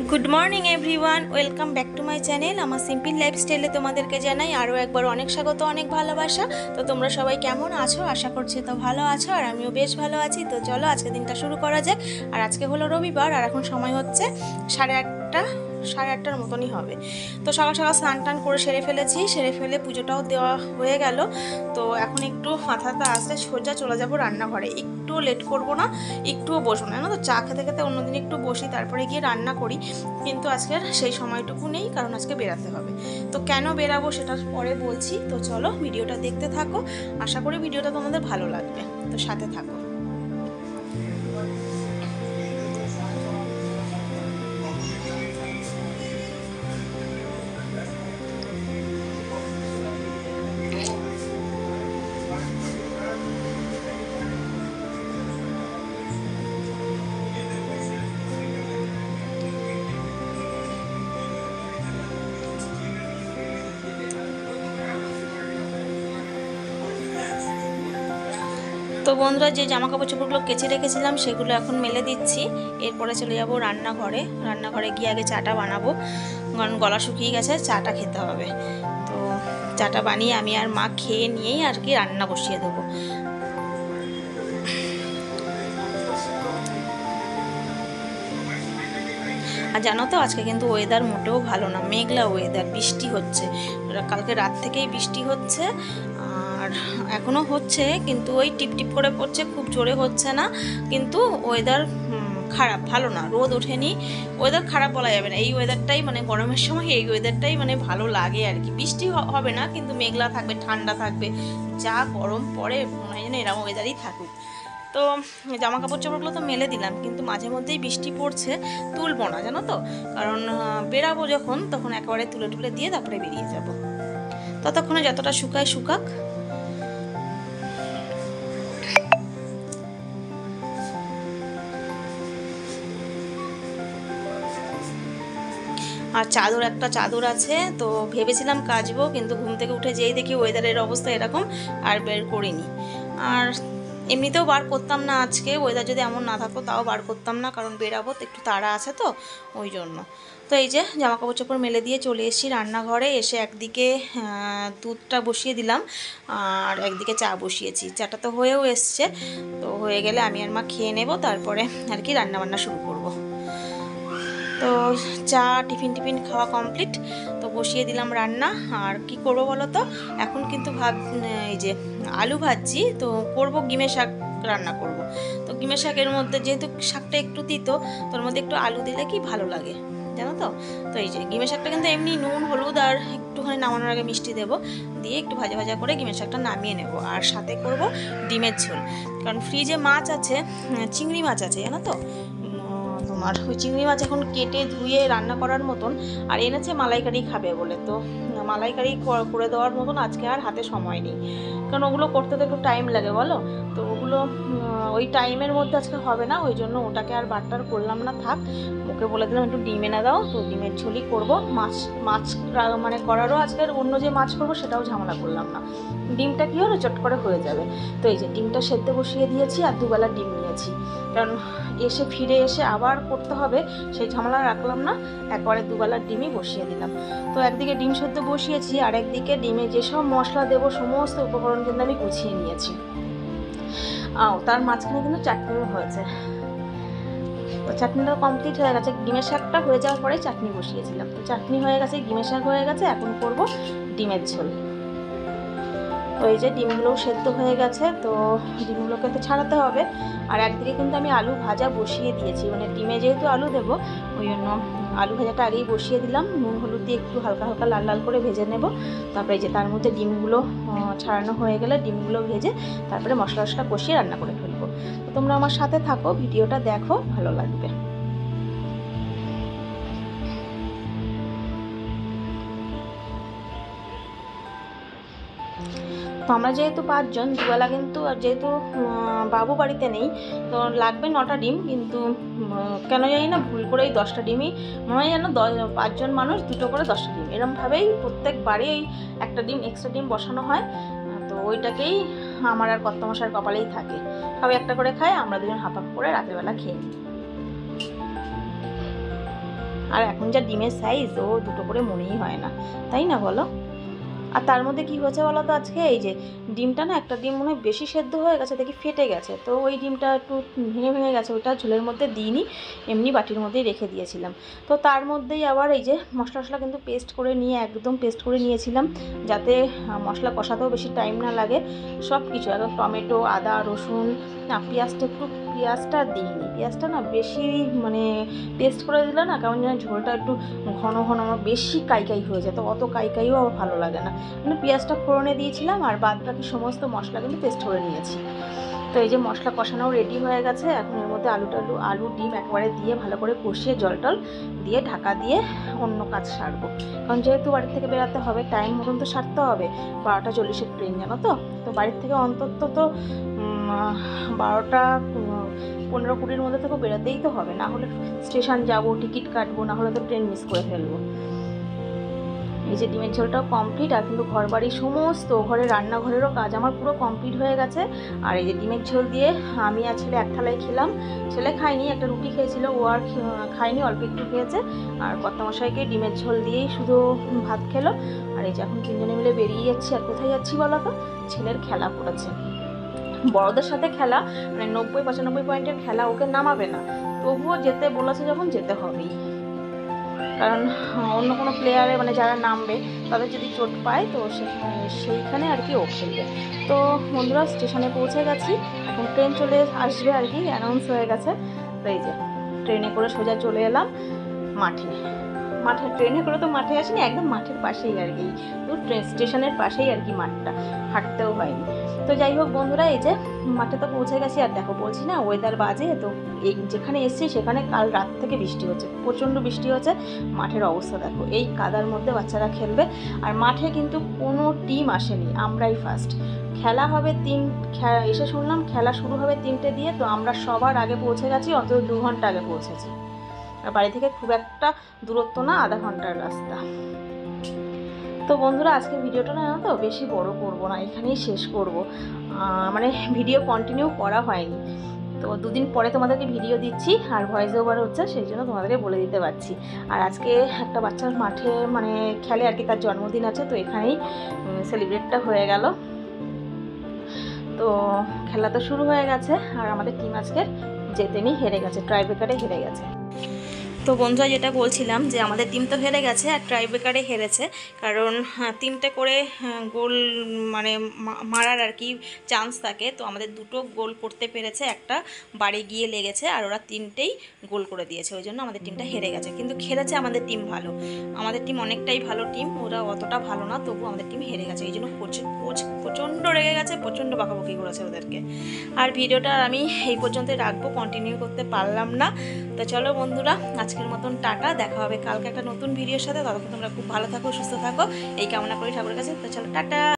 Good morning everyone welcome back to my channel आमार simple लाइफस्टाइले तुम्हादेरके जानाई आरो एकबार अनेक स्वागत अनेक भालोबासा। तो तोमरा सबाई केमन आछो आशा करछि तो भालो आछो और आमिओ बेश भालो आछि। तो चलो आजके दिनटा शुरू करा जाक। और आजके हलो रविवार और एखन समय होच्छे 8:30 मतनই হবে। तो सकाल सकाल स्नान टान করে সেরে ফেলে পুজোটাও দেওয়া হয়ে গেল। তো এখন একটু মাথাটা আসতে সোজা চলে যাব রান্নাঘরে। একটু লেট করব না, একটুও বসবো না, তো চা খেতে খেতে অন্যদিন একটু বসি তারপরে গিয়ে রান্না করি। কিন্তু আজকে সেই সময়টুকু নেই, কারণ আজকে বেরাতে হবে। তো কেন বেরাবো সেটা পরে বলছি। তো চলো ভিডিওটা দেখতে থাকো, আশা করি ভিডিওটা তোমাদের ভালো লাগবে, তো সাথে থাকো। তো বন্ধুরা, যে জামা কাপড় চোপড়গুলো কেচে রেখেছিলাম সেগুলো এখন মেলে দিচ্ছি। এরপরে চলে যাব রান্নাঘরে গিয়ে আগে চাটা বানাবো, কারণ গলা শুকিয়ে গেছে, চাটা খেতে হবে। তো চাটা বানিয়ে আমি আর মা খেয়ে নিয়েই আর কি রান্না বসিয়ে দেবো। আর জানো তো আজকে কিন্তু ওয়েদার মোটেও ভালো না, মেঘলা ওয়েদার, বৃষ্টি হচ্ছে, কালকে রাত থেকেই বৃষ্টি হচ্ছে আর এখনও হচ্ছে, কিন্তু ওই টিপ টিপ করে পড়ছে, খুব জোরে হচ্ছে না। কিন্তু ওয়েদার খারাপ, ভালো না, রোদ ওঠেনি, ওয়েদার খারাপ বলা যাবে না। এই ওয়েদারটাই মানে গরমের সময় এই ওয়েদারটাই মানে ভালো লাগে আর কি। বৃষ্টি হবে না, কিন্তু মেঘলা থাকবে, ঠান্ডা থাকবে, যা গরম পড়ে মনে হয় যেন এরকম ওয়েদারই থাকুক। তো জামা কাপড় চোপড়গুলো তো মেলে দিলাম, কিন্তু মাঝে মধ্যেই বৃষ্টি পড়ছে, তুলবো না জানো তো, কারণ বেরাবো যখন তখন একেবারে তুলে দিয়ে তারপরে বেরিয়ে যাব। ততক্ষণে যতটা শুকায় শুকাক। আর একটা চাদর আছে, তো ভেবেছিলাম কাচবো, কিন্তু ঘুম থেকে উঠে যেই দেখি ওয়েদারের অবস্থা এরকম, আর বের করিনি। আর এমনিতেও বার করতাম না আজকে, ওয়েদার যদি এমন না থাকতো তাও বার করতাম না, কারণ বেরাবো তো, একটু তাড়া আছে তো ওই জন্য। তো এই যে জামা কাপড় চোপড় মেলে দিয়ে চলে এসেছি রান্নাঘরে। এসে একদিকে দুধটা বসিয়ে দিলাম আর একদিকে চা বসিয়েছি। চাটা তো হয়েও এসছে, তো হয়ে গেলে আমি আর মা খেয়ে নেব, তারপরে আর কি রান্নাবান্না শুরু করব। তো চা টিফিন খাওয়া কমপ্লিট, তো বসিয়ে দিলাম রান্না। আর কি করব বলো তো, এখন কিন্তু এই যে আলু ভাজছি, তো করব ডিমের শাক রান্না করব। তো ডিমের শাকের মধ্যে যেহেতু শাকটা একটু তিতো, তোর মধ্যে একটু আলু দিলে কি ভালো লাগে জানো তো। তো এই যে ডিমের শাকটা কিন্তু এমনি নুন হলুদ আর একটুখানি নামানোর আগে মিষ্টি দেবো, দিয়ে একটু ভাজা করে ডিমের শাকটা নামিয়ে নেব। আর সাথে করব ডিমের ঝোল, কারণ ফ্রিজে মাছ আছে, চিংড়ি মাছ আছে জানো তো। তোমার ওই চিংড়ি মাছ এখন কেটে ধুয়ে রান্না করার মতন, আর এনেছে মালাইকারি খাবে বলে, তো মালাইকারি করে দেওয়ার মতন আজকে আর হাতে সময় নেই, কারণ ওগুলো করতে তো একটু টাইম লাগে বলো। তো ওগুলো ওই টাইমের মধ্যে আজকে হবে না, ওই জন্য ওটাকে আর বাট্টার করলাম না, থাক। ওকে বলে দিলাম একটু ডিম এনে দাও, তো ডিমের ঝোলই করবো। মাছ মানে করারও আজকে অন্য যে মাছ করবো সেটাও ঝামেলা করলাম না, ডিমটা কী হলো চট করে হয়ে যাবে। তো এই যে ডিমটা সেদ্ধ বসিয়ে দিয়েছি, আর দুবেলা ডিম নিয়েছি, কারণ ফিরে এসে আবার করতে হবে, সেই ঝামেলা রাখলাম না, একবারে দুবেলার ডিমই বসিয়ে দিলাম। তো একদিকে ডিম সেদ্ধ বসিয়েছি, আর একদিকে ডিমে যেসব মশলা দেবো সমস্ত উপকরণ কিন্তু আমি গুছিয়ে নিয়েছি। তার মাঝখানে কিন্তু চাটনিও হয়েছে, তো চাটনিটা কমপ্লিট হয়ে গেছে। ডিমের শাকটা হয়ে যাওয়ার পরে চাটনি বসিয়েছিলাম, তো চাটনি হয়ে গেছে, ডিমের শাক হয়ে গেছে, এখন করব ডিমের ঝোল। তো এই যে ডিমগুলোও সেদ্ধ হয়ে গেছে, তো ডিমগুলোকে তো ছাড়াতে হবে। আর একদিকে কিন্তু আমি আলু ভাজা বসিয়ে দিয়েছি, মানে ডিমে যেহেতু আলু দেবো ওই জন্য আলু ভাজাটা আগেই বসিয়ে দিলাম। নুন হলুদ দিয়ে একটু হালকা লাল লাল করে ভেজে নেব। তারপরে যে তার মধ্যে ডিমগুলো ছাড়ানো হয়ে গেলে ডিমগুলো ভেজে তারপরে মশলা কষিয়ে রান্না করে ফেলবো। তো তোমরা আমার সাথে থাকো, ভিডিওটা দেখো, ভালো লাগবে। তো আমরা যেহেতু 5 জন, দুবেলা কিন্তু যেহেতু বাবু বাড়িতে নেই, তো লাগবে 9টা ডিম, কিন্তু কেন জানি না ভুল করে এই 10টা ডিমই মনে হয় যেন 5 জন মানুষ 2টো করে 10টা ডিম, এরমভাবেই প্রত্যেকবারই এই একটা ডিম এক্সট্রা ডিম বসানো হয়। তো ওইটাকেই আমার আর কর্তামশাইয়ের কপালেই থাকে, সবাই একটা করে খায়, আমরা দুজন হাফ হাফ করে রাতের বেলা খেয়ে নিই। আর এখন যা ডিমের সাইজ, ও দুটো করে মনেই হয় না, তাই না বলো? আর তার মধ্যে কী হয়েছে বলো তো, আজকে এই যে ডিমটা না, একটা ডিম মনে হয় বেশি সেদ্ধ হয়ে গেছে, দেখি ফেটে গেছে, তো ওই ডিমটা একটু ভেঙে ভেঙে গেছে, ওইটা ঝোলের মধ্যে দিইনি, এমনি বাটির মধ্যেই রেখে দিয়েছিলাম। তো তার মধ্যেই আবার এই যে মশলা কিন্তু পেস্ট করে নিয়ে, একদম পেস্ট করে নিয়েছিলাম, যাতে মশলা কষাতেও বেশি টাইম না লাগে। সব কিছু একদম টমেটো, আদা, রসুন, না পেঁয়াজটা দিইনি, পেঁয়াজটা না বেশি মানে পেস্ট করে দিলে না কেমন যেন ঝোলটা একটু ঘন ঘন, বেশি কাইকাই হয়ে যায়, তো অত কাইকাইও আমার ভালো লাগে না। মানে পেঁয়াজটা ফোড়নে দিয়েছিলাম আর বাদ বাকি সমস্ত মশলা কিন্তু পেস্ট করে নিয়েছি। তো এই যে মশলা কষানোও রেডি হয়ে গেছে, এখন এর মধ্যে আলু ডিম একবারে দিয়ে ভালো করে কষিয়ে জল টল দিয়ে ঢাকা দিয়ে অন্য কাজ সারবো। কারণ যেহেতু বাড়ির থেকে বেরাতে হবে, টাইম মতন তো সারতে হবে, 12:40 ট্রেন, জানো তো। তো বাড়ির থেকে অন্তত তো 12:15-20 মধ্যে থেকে বেরোতেই তো হবে, না হলে স্টেশন যাব, টিকিট কাটবো, না হলে তো ট্রেন মিস করে ফেলবো। এই যে ডিমের ঝোলটাও কমপ্লিট, আর কিন্তু ঘর বাড়ির সমস্ত ঘরে রান্নাঘরেরও কাজ আমার পুরো কমপ্লিট হয়ে গেছে। আর এই যে ডিমের ঝোল দিয়ে আমি আর ছেলে এক থালায় খেলাম, ছেলে খায়নি, একটা রুটি খেয়েছিল, ও আর খায়নি, অল্প একটু খেয়েছে। আর কর্তামশাইকে ডিমের ঝোল দিয়েই শুধু ভাত খেলো। আর এই যে এখন তিনজনে মিলে বেরিয়ে যাচ্ছি। আর কোথায় যাচ্ছি বলো তো? ছেলের খেলা পড়েছে, বড়দের সাথে খেলা, মানে 90-95 পয়েন্টের খেলা, ওকে নামাবে না, তবুও যেতে বলেছে যখন যেতে হবেই। কারণ অন্য কোনো প্লেয়ারে মানে যারা নামবে তাদের যদি চোট পায় তো সেইখানে আর কি ও খেলবে। তো বন্ধুরা স্টেশনে পৌঁছে গেছি, এখন ট্রেন চলে আসবে আর কি, অ্যানাউন্স হয়ে গেছে। তো এই যে ট্রেনে করে সোজা চলে এলাম মাঠে। ট্রেনে করে তো মাঠে আসিনি, একদম মাঠের পাশেই আর কি, তো ট্রেন স্টেশনের পাশেই আর কি মাঠটা, হাঁটতেও হয়নি। তো যাই হোক বন্ধুরা, এই যে মাঠে তো পৌঁছে গেছি। আর দেখো বলছি না ওয়েদার বাজে, তো এই যেখানে এসছি সেখানে কাল রাত থেকে বৃষ্টি হচ্ছে, প্রচণ্ড বৃষ্টি হচ্ছে। মাঠের অবস্থা দেখো, এই কাদার মধ্যে বাচ্চারা খেলবে। আর মাঠে কিন্তু কোনো টিম আসেনি, আমরাই ফার্স্ট। খেলা হবে এসে শুনলাম খেলা শুরু হবে 3টে দিয়ে, তো আমরা সবার আগে পৌঁছে গেছি, অন্তত 2 ঘন্টা আগে পৌঁছেছি। আর বাড়ি থেকে খুব একটা দূরত্ব না, আধা ঘন্টার রাস্তা। তো বন্ধুরা আজকে ভিডিওটা না তো বেশি বড় করব না, এখানেই শেষ করব। মানে ভিডিও কন্টিনিউ করা হয়নি, তো 2 দিন পরে তোমাদেরকে ভিডিও দিচ্ছি, আর ভয়েস ওভার হচ্ছে, সেই জন্য তোমাদেরকে বলে দিতে পারছি। আর আজকে একটা বাচ্চার মাঠে মানে খেলে আর কি, তার জন্মদিন আছে, তো এখানেই সেলিব্রেটটা হয়ে গেল। তো খেলা তো শুরু হয়ে গেছে, আর আমাদের টিম আজকে জেতেনি, হেরে গেছে, ট্রাইব্রেকারে হেরে গেছে। তো বন্ধুরা যেটা বলছিলাম যে আমাদের টিম তো হেরে গেছে, আর ট্রাইব্রেকারে হেরেছে, কারণ 3টে করে গোল মানে মারার আর কি চান্স থাকে। তো আমাদের 2টো গোল করতে পেরেছে, একটা বাড়ি গিয়ে লেগেছে, আর ওরা 3টেই গোল করে দিয়েছে, ওই জন্য আমাদের টিমটা হেরে গেছে। কিন্তু খেলেছে আমাদের টিম ভালো, আমাদের টিম অনেকটাই ভালো টিম, ওরা অতটা ভালো না, তবু আমাদের টিম হেরে গেছে। এই জন্য প্রচণ্ড রেগে গেছে, প্রচণ্ড বকাবকি করেছে ওদেরকে। আর ভিডিওটা আমি এই পর্যন্তই রাখবো, কন্টিনিউ করতে পারলাম না। তো চলো বন্ধুরা আজকের মতন টাটা, দেখা হবে কালকে একটা নতুন ভিডিওর সাথে। ততক্ষণ তোমরা খুব ভালো থাকো, সুস্থ থাকো, এই কামনা করি ঠাকুরের কাছে। তো চলো টাটা।